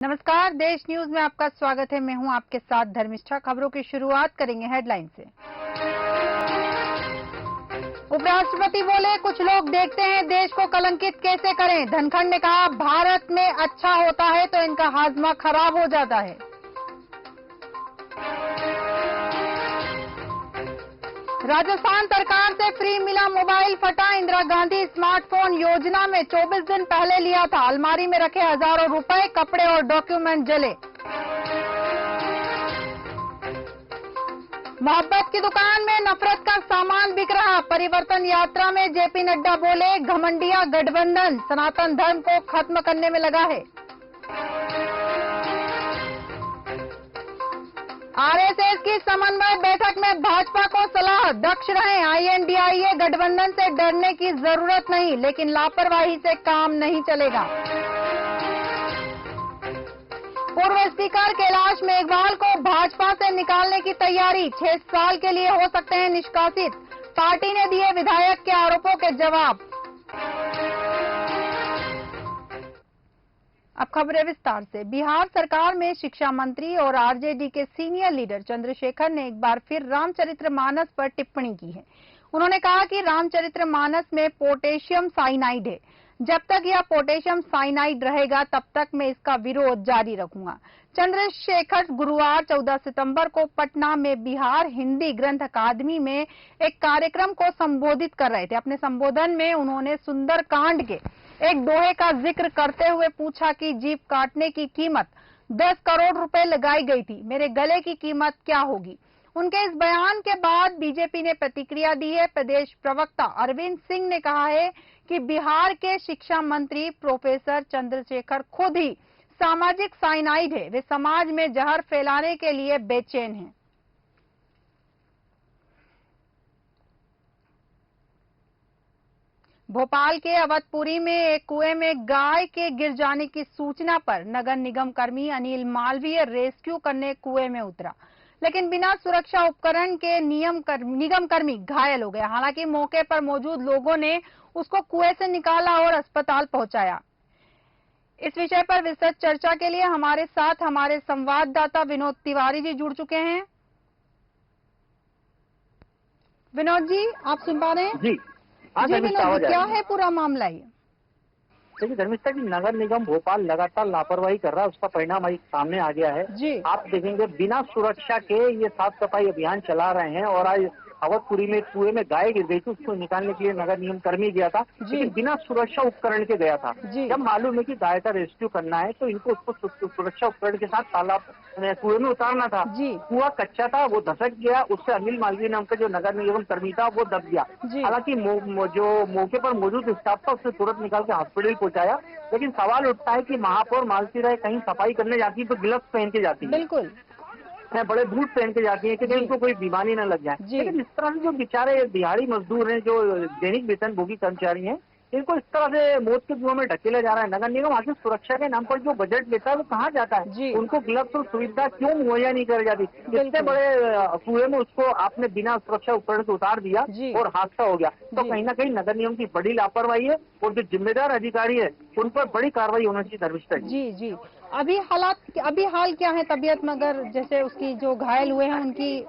नमस्कार, देश न्यूज में आपका स्वागत है। मैं हूं आपके साथ धर्मिष्ठा। खबरों की शुरुआत करेंगे हेडलाइन से। उपराष्ट्रपति बोले, कुछ लोग देखते हैं देश को कलंकित कैसे करें। धनखड़ ने कहा, भारत में अच्छा होता है तो इनका हाजमा खराब हो जाता है। राजस्थान सरकार से फ्री मिला मोबाइल फटा। इंदिरा गांधी स्मार्टफोन योजना में 24 दिन पहले लिया था। अलमारी में रखे हजारों रुपए, कपड़े और डॉक्यूमेंट जले। मोहब्बत की दुकान में नफरत का सामान बिक रहा। परिवर्तन यात्रा में जेपी नड्डा बोले, घमंडिया गठबंधन सनातन धर्म को खत्म करने में लगा है। आरएसएस की समन्वय बैठक में भाजपा को सलाह, दक्ष रहें। आईएनडीआईए गठबंधन से डरने की जरूरत नहीं, लेकिन लापरवाही से काम नहीं चलेगा। पूर्व स्पीकर कैलाश मेघवाल को भाजपा से निकालने की तैयारी। 6 साल के लिए हो सकते हैं निष्कासित। पार्टी ने दिए विधायक के आरोपों के जवाब। अब खबरें विस्तार से। बिहार सरकार में शिक्षा मंत्री और आरजेडी के सीनियर लीडर चंद्रशेखर ने एक बार फिर रामचरितमानस पर टिप्पणी की है। उन्होंने कहा कि रामचरितमानस में पोटेशियम साइनाइड है। जब तक यह पोटेशियम साइनाइड रहेगा तब तक मैं इसका विरोध जारी रखूंगा। चंद्रशेखर गुरुवार 14 सितंबर को पटना में बिहार हिंदी ग्रंथ अकादमी में एक कार्यक्रम को संबोधित कर रहे थे। अपने संबोधन में उन्होंने सुंदरकांड के एक दोहे का जिक्र करते हुए पूछा कि जीभ काटने की कीमत 10 करोड़ रुपए लगाई गई थी, मेरे गले की कीमत क्या होगी। उनके इस बयान के बाद बीजेपी ने प्रतिक्रिया दी है। प्रदेश प्रवक्ता अरविंद सिंह ने कहा है कि बिहार के शिक्षा मंत्री प्रोफेसर चंद्रशेखर खुद ही सामाजिक साइनाइड है। वे समाज में जहर फैलाने के लिए बेचैन हैं। भोपाल के अवधपुरी में एक कुएं में गाय के गिर जाने की सूचना पर नगर निगम कर्मी अनिल मालवीय रेस्क्यू करने कुएं में उतरा, लेकिन बिना सुरक्षा उपकरण के निगम कर्मी घायल हो गया। हालांकि मौके पर मौजूद लोगों ने उसको कुएं से निकाला और अस्पताल पहुंचाया। इस विषय पर विस्तृत चर्चा के लिए हमारे साथ हमारे संवाददाता विनोद तिवारी जी जुड़ चुके हैं। विनोद जी, आप सुन पा रहे हैं? जी हाँ, जी विनोद जी, क्या है पूरा मामला ये? देखिए धर्मिष्ठा की नगर निगम भोपाल लगातार लापरवाही कर रहा है, उसका परिणाम आज सामने आ गया है। जी। आप देखेंगे बिना सुरक्षा के ये साफ सफाई अभियान चला रहे हैं और आज अवधपुरी में कुएं में गाय गिर गई थी, उसको निकालने के लिए नगर निगम कर्मी गया था, लेकिन बिना सुरक्षा उपकरण के गया था। जब मालूम है कि गाय का रेस्क्यू करना है तो इनको उसको सुरक्षा उपकरण के साथ तालाब कुएं में उतारना था। कुआं कच्चा था, वो धसक गया, उससे अनिल मालवीय नाम का जो नगर निगम कर्मी था वो दब गया। हालांकि जो मौके पर मौजूद स्टाफ था उससे तुरंत निकाल के हॉस्पिटल पहुंचाया, लेकिन सवाल उठता है कि महापौर मालती राय कहीं सफाई करने जाती है तो ग्लव्स पहन के जाती है, बिल्कुल बड़े बूट पहन के जाती है कि उनको कोई बीमारी न लग जाए। लेकिन इस तरह से जो बेचारे दिहाड़ी मजदूर हैं, जो दैनिक वेतन भोगी कर्मचारी हैं, इनको इस तरह से मौत के कुएं में ढकेला जा रहा है। नगर निगम आखिर सुरक्षा के नाम पर जो बजट लेता है वो कहाँ जाता है? उनको ग्लव्स और सुविधा क्यों मुहैया नहीं कर जाती? इतने बड़े कुएं में उसको आपने बिना सुरक्षा उपकरण से उतार दिया और हादसा हो गया। तो कहीं ना कहीं नगर निगम की बड़ी लापरवाही है और जो जिम्मेदार अधिकारी है उन पर बड़ी कार्रवाई होना चाहिए। धर्मिष्ठा जी, अभी हाल क्या है तबीयत मगर जैसे उसकी जो घायल हुए हैं उनकी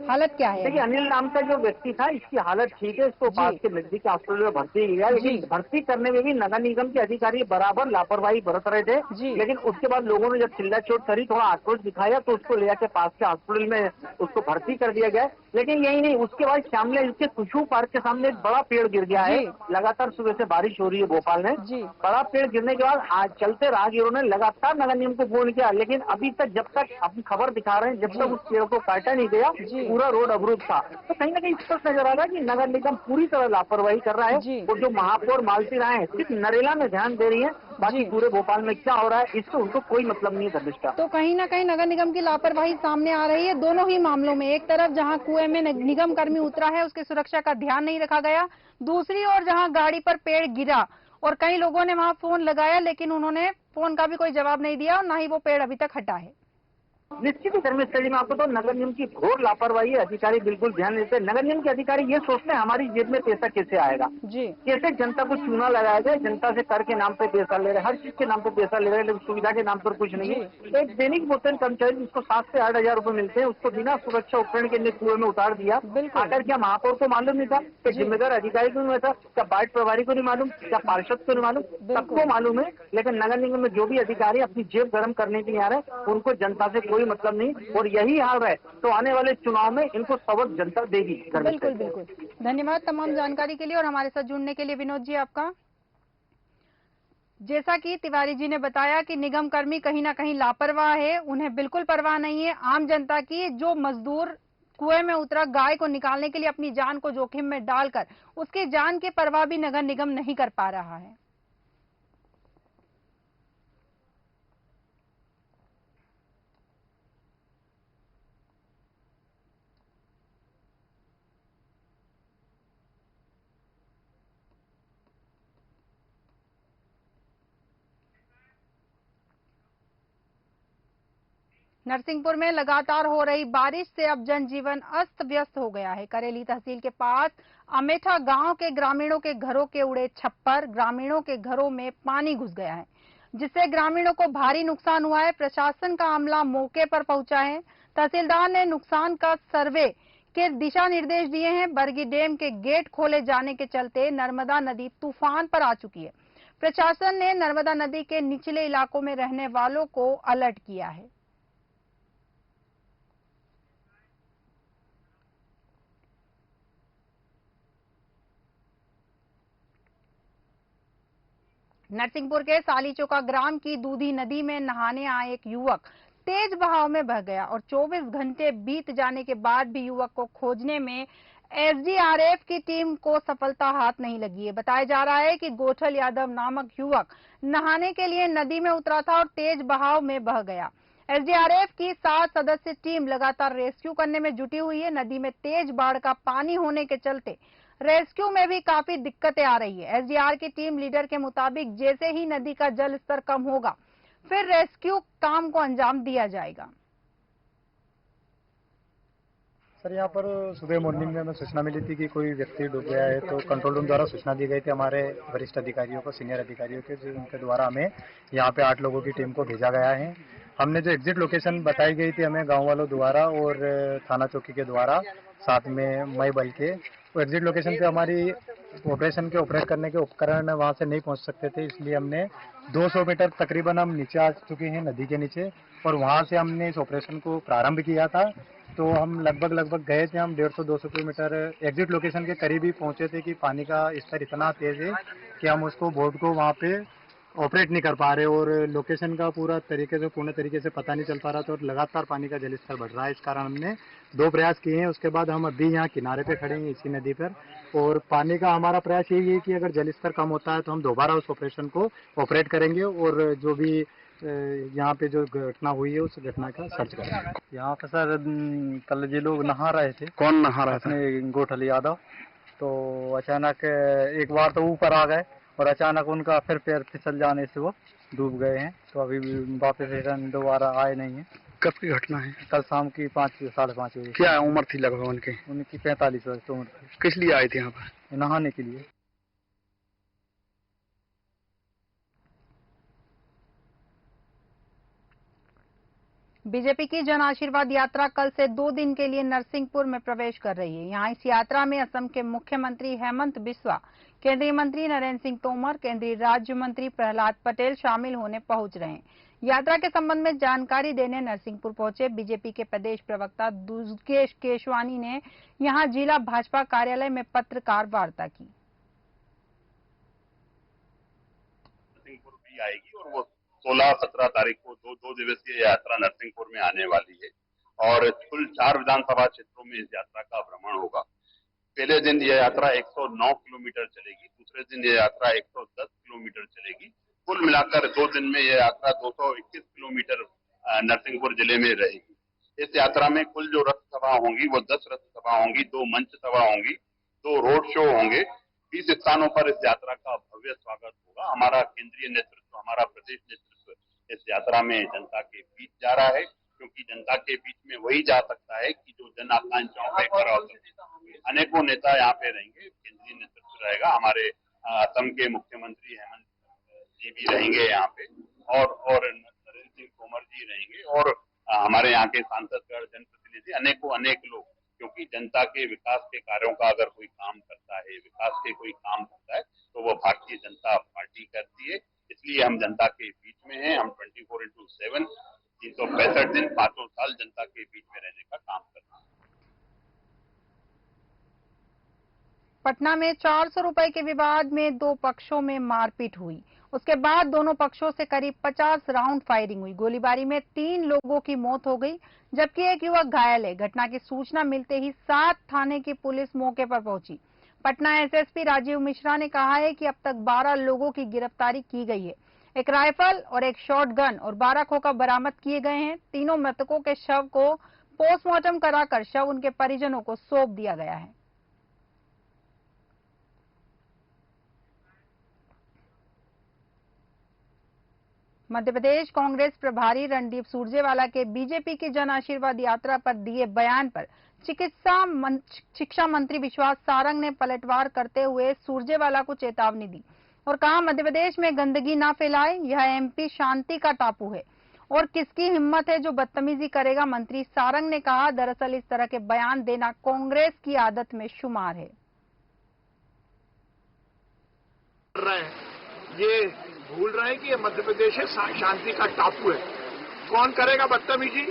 हालत क्या है? देखिए अनिल नाम का जो व्यक्ति था इसकी हालत ठीक है, इसको पास के नजदीक हॉस्पिटल में भर्ती किया, लेकिन भर्ती करने में भी नगर निगम के अधिकारी बराबर लापरवाही बरत रहे थे। लेकिन उसके बाद लोगों ने जब चिल्ला चोट करी, थोड़ा आक्रोश दिखाया तो उसको ले जाकर पास के हॉस्पिटल में उसको भर्ती कर दिया गया। लेकिन यही नहीं, उसके बाद सामने इसके खुशबू पार्क के सामने एक बड़ा पेड़ गिर गया है। लगातार सुबह से बारिश हो रही है भोपाल में, बड़ा पेड़ गिरने के बाद आज चलते राहगीरों ने लगातार नगर निगम को फोन किया, लेकिन अभी तक जब तक अपनी खबर दिखा रहे हैं जब तक उस पेड़ को काटा नहीं गया पूरा रोड अवरुद्ध था। तो कहीं ना कहीं स्पष्ट नजर आ रहा है कि नगर निगम पूरी तरह लापरवाही कर रहा है और जो महापौर मालती राय है सिर्फ नरेला में ध्यान दे रही है, बाकी पूरे भोपाल में क्या हो रहा है इससे उनको कोई मतलब नहीं है। धर्मिष्ठा, तो कहीं ना कहीं नगर निगम की लापरवाही सामने आ रही है दोनों ही मामलों में। एक तरफ जहां कुएं में निगम कर्मी उतरा है उसकी सुरक्षा का ध्यान नहीं रखा गया, दूसरी ओर जहां गाड़ी पर पेड़ गिरा और कई लोगों ने वहां फोन लगाया लेकिन उन्होंने फोन का भी कोई जवाब नहीं दिया और ना ही वो पेड़ अभी तक हटा है। निश्चित ही धर्मस्थली में आपको तो नगर निगम की घोर लापरवाही है। अधिकारी बिल्कुल ध्यान नहीं देते। नगर निगम के अधिकारी ये सोचते हैं हमारी जेब में पैसा कैसे आएगा, जी कैसे जनता को चूना लगाया जाए। जनता से कर के नाम पे पैसा ले रहे हैं, हर चीज के नाम पे पैसा ले रहे हैं, लेकिन सुविधा के नाम पर कुछ नहीं है। एक दैनिक वेतन कर्मचारी जिसको 7 से 8 हजार रुपए मिलते हैं, उसको बिना सुरक्षा उपकरण के कुएं में उतार दिया। बिल्कुल। आकर क्या महापौर को मालूम नहीं था? क्या जिम्मेदार अधिकारी को नहीं था? क्या वार्ड प्रभारी को नहीं मालूम? क्या पार्षद को नहीं मालूम? सबको मालूम है। लेकिन नगर निगम में जो भी अधिकारी अपनी जेब गर्म करने के लिए आ रहे हैं, उनको जनता से कोई मतलब नहीं। और यही हाल है तो आने वाले चुनाव में इनको सबक जनता देगी। बिल्कुल बिल्कुल। धन्यवाद तमाम जानकारी के लिए और हमारे साथ जुड़ने के लिए विनोद जी आपका। जैसा कि तिवारी जी ने बताया कि निगम कर्मी कहीं ना कहीं लापरवाह है, उन्हें बिल्कुल परवाह नहीं है आम जनता की। जो मजदूर कुएं में उतरा गाय को निकालने के लिए अपनी जान को जोखिम में डालकर उसकी जान की परवाह भी नगर निगम नहीं कर पा रहा है। नरसिंहपुर में लगातार हो रही बारिश से अब जनजीवन अस्त व्यस्त हो गया है। करेली तहसील के पास अमेठा गांव के ग्रामीणों के घरों के उड़े छप्पर, ग्रामीणों के घरों में पानी घुस गया है, जिससे ग्रामीणों को भारी नुकसान हुआ है। प्रशासन का अमला मौके पर पहुंचा है। तहसीलदार ने नुकसान का सर्वे के दिशा निर्देश दिए हैं। बरगी डैम के गेट खोले जाने के चलते नर्मदा नदी तूफान पर आ चुकी है। प्रशासन ने नर्मदा नदी के निचले इलाकों में रहने वालों को अलर्ट किया है। नरसिंहपुर के सालीचोका ग्राम की दूधी नदी में नहाने आए एक युवक तेज बहाव में बह गया और 24 घंटे बीत जाने के बाद भी युवक को खोजने में एसडीआरएफ की टीम को सफलता हाथ नहीं लगी है। बताया जा रहा है कि गोठल यादव नामक युवक नहाने के लिए नदी में उतरा था और तेज बहाव में बह गया। एसडीआरएफ की 7 सदस्य टीम लगातार रेस्क्यू करने में जुटी हुई है। नदी में तेज बाढ़ का पानी होने के चलते रेस्क्यू में भी काफी दिक्कतें आ रही है। एसडीआर की टीम लीडर के मुताबिक जैसे ही नदी का जल स्तर कम होगा फिर रेस्क्यू काम को अंजाम दिया जाएगा। सर, यहाँ पर सुबह मॉर्निंग में हमें सूचना मिली थी कि कोई व्यक्ति डूब गया है, तो कंट्रोल रूम द्वारा सूचना दी गई थी हमारे वरिष्ठ अधिकारियों को, सीनियर अधिकारियों के, उनके द्वारा हमें यहाँ पे 8 लोगों की टीम को भेजा गया है। हमने जो एग्जिट लोकेशन बताई गई थी हमें गांव वालों द्वारा और थाना चौकी के द्वारा, साथ में मई बल के, वो एग्जिट लोकेशन पे हमारी ऑपरेशन के ऑपरेट करने के उपकरण वहाँ से नहीं पहुँच सकते थे, इसलिए हमने 200 मीटर तकरीबन हम नीचे आ चुके हैं नदी के नीचे, और वहाँ से हमने इस ऑपरेशन को प्रारंभ किया था। तो हम लगभग गए थे, हम 150-200 किलोमीटर एग्जिट लोकेशन के करीब ही पहुंचे थे कि पानी का स्तर इतना तेज है कि हम उसको बोट को वहाँ पे ऑपरेट नहीं कर पा रहे, और लोकेशन का पूर्ण तरीके से पता नहीं चल पा रहा था, और लगातार पानी का जल स्तर बढ़ रहा है। इस कारण हमने 2 प्रयास किए हैं। उसके बाद हम अभी यहाँ किनारे पे खड़े हैं इसी नदी पर, और पानी का हमारा प्रयास यही है कि अगर जल स्तर कम होता है तो हम दोबारा उस ऑपरेशन को ऑपरेट करेंगे, और जो भी यहाँ पे जो घटना हुई है उस घटना का सर्च करेंगे। यहाँ पे सर कल ये लोग नहा रहे थे। कौन नहा रहा था? गोठल यादव। तो अचानक एक बार तो ऊपर आ गए और अचानक उनका फिर पैर फिसल जाने से वो डूब गए हैं। तो अभी वापस रिटर्न दोबारा आए नहीं है। कब की घटना है? कल शाम की 5-5:30 बजे। क्या उम्र थी लगभग उनकी? उनकी 45 वर्ष उम्र थी। किस लिए आए थे यहाँ पर? नहाने के लिए। बीजेपी की जन आशीर्वाद यात्रा कल से 2 दिन के लिए नरसिंहपुर में प्रवेश कर रही है। यहाँ इस यात्रा में असम के मुख्यमंत्री हेमंत बिस्वा, केंद्रीय मंत्री नरेंद्र सिंह तोमर, केंद्रीय राज्य मंत्री प्रहलाद पटेल शामिल होने पहुंच रहे हैं। यात्रा के संबंध में जानकारी देने नरसिंहपुर पहुंचे बीजेपी के प्रदेश प्रवक्ता दुर्गेश केशवानी ने यहाँ जिला भाजपा कार्यालय में पत्रकार वार्ता की। नरसिंहपुर भी आएगी और वो 16-17 तारीख को दो दिवसीय यात्रा नरसिंहपुर में आने वाली है, और कुल 4 विधानसभा क्षेत्रों में इस यात्रा का भ्रमण होगा। पहले दिन यह यात्रा 109 किलोमीटर चलेगी, दूसरे दिन यह यात्रा 110 किलोमीटर चलेगी। कुल मिलाकर 2 दिन में यह यात्रा 221 किलोमीटर नरसिंहपुर जिले में रहेगी। इस यात्रा में कुल जो रथ सभा होंगी वो 10 रथ सभा होंगी, 2 मंच सभा होंगी, 2 रोड शो होंगे। 20 स्थानों पर इस यात्रा का भव्य स्वागत होगा। हमारा केंद्रीय नेतृत्व, हमारा प्रदेश नेतृत्व इस यात्रा में जनता के बीच जा रहा है, क्योंकि क्योंकि जनता के बीच में वही जा सकता है कि जो जन आकांक्षाओं पे खरा उतरे। अनेकों नेता यहाँ पे रहेंगे, केंद्रीय नेतृत्व रहेगा, हमारे असम के मुख्यमंत्री हेमंत जी भी रहेंगे यहाँ पे, और नरेंद्र सिंह तोमर जी रहेंगे, और हमारे यहाँ के सांसदगण, जनप्रतिनिधि, अनेक लोग, क्योंकि जनता के विकास के कार्यों का अगर कोई काम करता है, विकास के कोई काम करता है, तो वो भारतीय जनता पार्टी करती है। इसलिए हम जनता के बीच में हैं। हम 24/7 365 दिन 5 साल जनता के बीच में रहने का काम करते हैं। पटना में 400 रुपए के विवाद में दो पक्षों में मारपीट हुई। उसके बाद दोनों पक्षों से करीब 50 राउंड फायरिंग हुई। गोलीबारी में 3 लोगों की मौत हो गई, जबकि एक युवक घायल है। घटना की सूचना मिलते ही 7 थाने की पुलिस मौके पर पहुंची। पटना एसएसपी राजीव मिश्रा ने कहा है कि अब तक 12 लोगों की गिरफ्तारी की गई है। एक राइफल और एक शॉटगन और 12 खोखा बरामद किए गए हैं। तीनों मृतकों के शव को पोस्टमार्टम कराकर शव उनके परिजनों को सौंप दिया गया है। मध्य प्रदेश कांग्रेस प्रभारी रणदीप सुरजेवाला के बीजेपी की जन आशीर्वाद यात्रा पर दिए बयान पर शिक्षा मंत्री विश्वास सारंग ने पलटवार करते हुए सुरजेवाला को चेतावनी दी और कहा, मध्य प्रदेश में गंदगी ना फैलाए, यह एमपी शांति का टापू है और किसकी हिम्मत है जो बदतमीजी करेगा। मंत्री सारंग ने कहा, दरअसल इस तरह के बयान देना कांग्रेस की आदत में शुमार है। ये भूल रहे हैं कि ये मध्य प्रदेश है, शांति का टापू है। कौन करेगा बदतमीजी,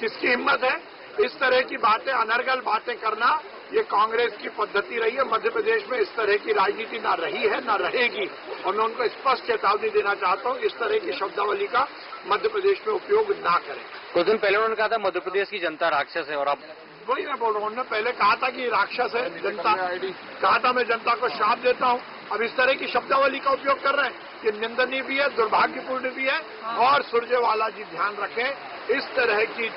किसकी हिम्मत है? इस तरह की बातें, अनर्गल बातें करना, ये कांग्रेस की पद्धति रही है। मध्य प्रदेश में इस तरह की राजनीति ना रही है, ना रहेगी, और मैं उनको स्पष्ट चेतावनी देना चाहता हूँ, इस तरह की शब्दावली का मध्य प्रदेश में उपयोग ना करें। कुछ दिन पहले उन्होंने कहा था मध्य प्रदेश की जनता राक्षस है, और अब वही मैं बोल रहा हूँ, उन्होंने पहले कहा था कि राक्षस है जनता, कहा था मैं जनता को श्राप देता हूँ। अब इस तरह की शब्दावली का उपयोग कर रहे हैं, ये निंदनीय भी है, दुर्भाग्यपूर्ण भी है। और सुरजेवाला जी ध्यान रखें, इस तरह की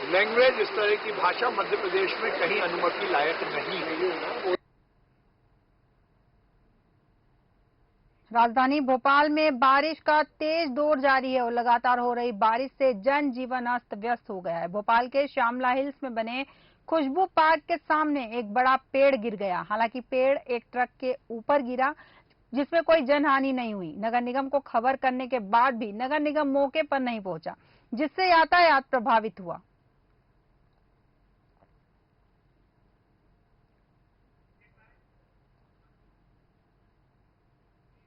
लैंग्वेज, इस तरह की भाषा मध्य प्रदेश में कहीं अनुमति लायक नहीं है। राजधानी भोपाल में बारिश का तेज दौर जारी है और लगातार हो रही बारिश से जनजीवन अस्त व्यस्त हो गया है। भोपाल के श्यामला हिल्स में बने खुशबू पार्क के सामने एक बड़ा पेड़ गिर गया। हालांकि पेड़ एक ट्रक के ऊपर गिरा, जिसमें कोई जनहानि नहीं हुई। नगर निगम को खबर करने के बाद भी नगर निगम मौके पर नहीं पहुंचा, जिससे यातायात प्रभावित हुआ।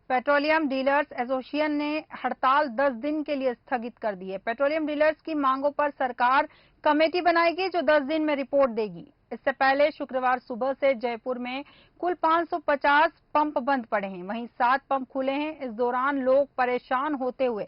पेट्रोलियम डीलर्स एसोसिएशन ने हड़ताल 10 दिन के लिए स्थगित कर दी है। पेट्रोलियम डीलर्स की मांगों पर सरकार कमेटी बनाएगी जो 10 दिन में रिपोर्ट देगी। इससे पहले शुक्रवार सुबह से जयपुर में कुल 550 पंप बंद पड़े हैं, वहीं 7 पंप खुले हैं। इस दौरान लोग परेशान होते हुए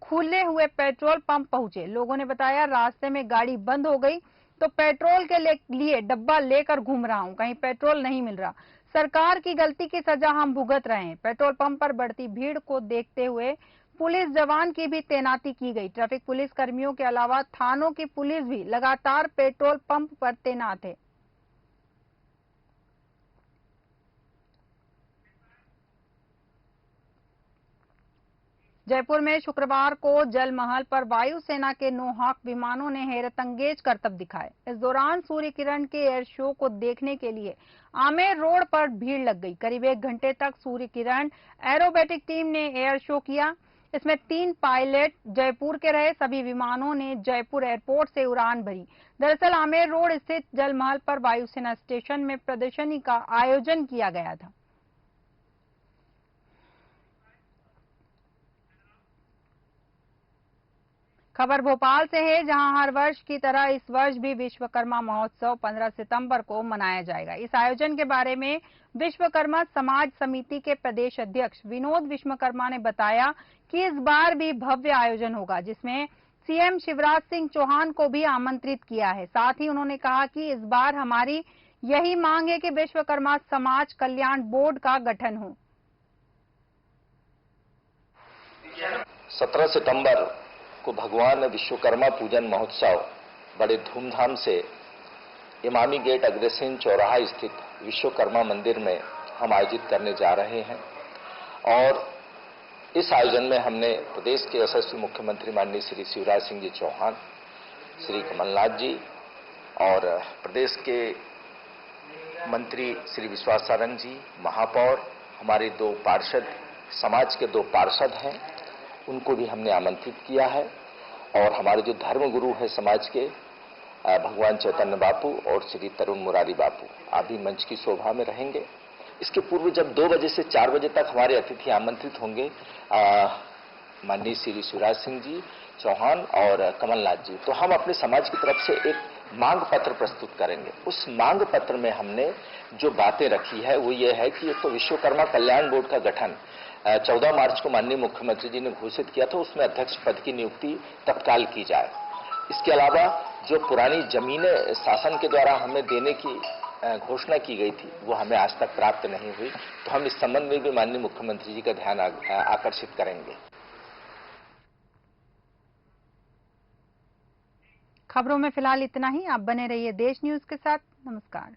खुले हुए पेट्रोल पंप पहुंचे। लोगों ने बताया, रास्ते में गाड़ी बंद हो गई तो पेट्रोल के लिए डब्बा लेकर घूम रहा हूं, कहीं पेट्रोल नहीं मिल रहा। सरकार की गलती की सजा हम भुगत रहे हैं। पेट्रोल पंप पर बढ़ती भीड़ को देखते हुए पुलिस जवान की भी तैनाती की गई। ट्रैफिक पुलिस कर्मियों के अलावा थानों की पुलिस भी लगातार पेट्रोल पंप पर तैनात है। जयपुर में शुक्रवार को जल महल पर वायुसेना के नौहाक विमानों ने हैरतअंगेज करतब दिखाए। इस दौरान सूर्य किरण के एयर शो को देखने के लिए आमेर रोड पर भीड़ लग गई। करीब 1 घंटे तक सूर्य किरण एरोबेटिक टीम ने एयर शो किया। इसमें 3 पायलट जयपुर के रहे। सभी विमानों ने जयपुर एयरपोर्ट से उड़ान भरी। दरअसल आमेर रोड स्थित जल महल पर वायुसेना स्टेशन में प्रदर्शनी का आयोजन किया गया था। खबर भोपाल से है, जहां हर वर्ष की तरह इस वर्ष भी विश्वकर्मा महोत्सव 15 सितंबर को मनाया जाएगा। इस आयोजन के बारे में विश्वकर्मा समाज समिति के प्रदेश अध्यक्ष विनोद विश्वकर्मा ने बताया कि इस बार भी भव्य आयोजन होगा, जिसमें सीएम शिवराज सिंह चौहान को भी आमंत्रित किया है। साथ ही उन्होंने कहा कि इस बार हमारी यही मांग है कि विश्वकर्मा समाज कल्याण बोर्ड का गठन हो। 17 सितंबर को भगवान विश्वकर्मा पूजन महोत्सव बड़े धूमधाम से इमामी गेट अग्रसेन चौराहा स्थित विश्वकर्मा मंदिर में हम आयोजित करने जा रहे हैं। और इस आयोजन में हमने प्रदेश के यशस्वी मुख्यमंत्री माननीय श्री शिवराज सिंह जी चौहान, श्री कमलनाथ जी और प्रदेश के मंत्री श्री विश्वास सारंग जी, महापौर, हमारे 2 पार्षद, समाज के 2 पार्षद हैं, उनको भी हमने आमंत्रित किया है। और हमारे जो धर्मगुरु है समाज के, भगवान चैतन्य बापू और श्री तरुण मुरारी बापू, आप भी मंच की शोभा में रहेंगे। इसके पूर्व जब 2 बजे से 4 बजे तक हमारे अतिथि आमंत्रित होंगे, माननीय श्री शिवराज सिंह जी चौहान और कमलनाथ जी, तो हम अपने समाज की तरफ से एक मांग पत्र प्रस्तुत करेंगे। उस मांग पत्र में हमने जो बातें रखी है वो ये है कि एक तो विश्वकर्मा कल्याण बोर्ड का गठन 14 मार्च को माननीय मुख्यमंत्री जी ने घोषित किया था, उसमें अध्यक्ष पद की नियुक्ति तत्काल की जाए। इसके अलावा जो पुरानी जमीनें शासन के द्वारा हमें देने की घोषणा की गई थी वो हमें आज तक प्राप्त नहीं हुई, तो हम इस संबंध में भी माननीय मुख्यमंत्री जी का ध्यान आकर्षित करेंगे। खबरों में फिलहाल इतना ही। आप बने रहिए देश न्यूज के साथ। नमस्कार।